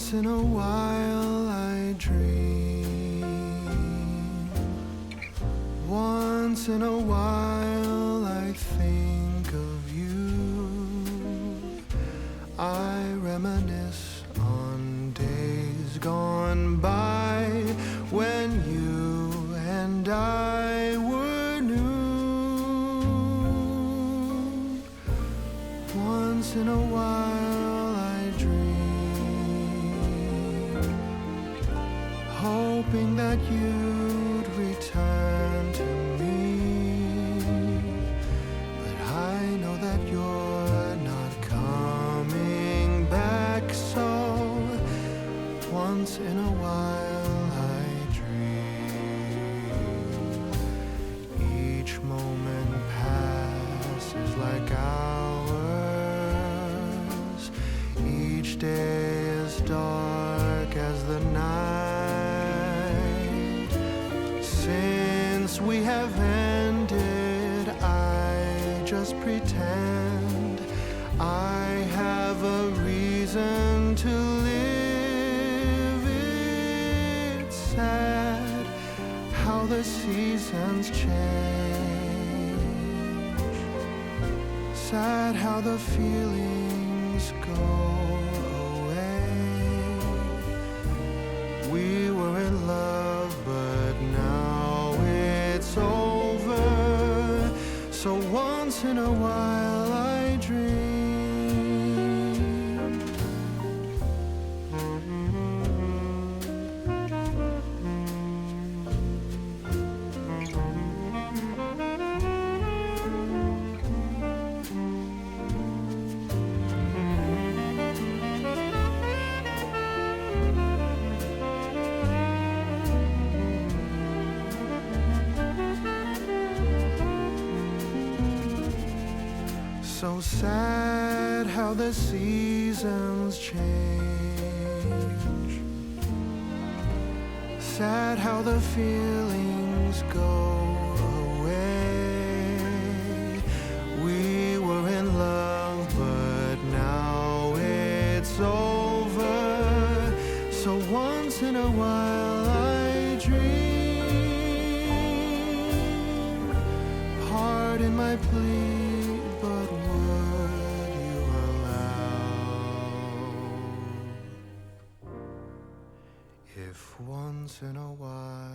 Once in a while I dream. Once in a while I think of you. I reminisce on days gone by when you and I were new. Once in a while I dream, hoping that you'd return to me. But I know that you're not coming back, so once in a while I dream. Each moment passes like hours. Each day is dark as the night. Since we have ended, I just pretend I have a reason to live. It's sad how the seasons change. Sad how the feelings go away. We were in love, but now it's over. So once in a while I dream. So sad how the seasons change. Sad how the feelings go away. We were in love, but now it's over. So once in a while I dream. Pardon my plea, but would you allow if once in a while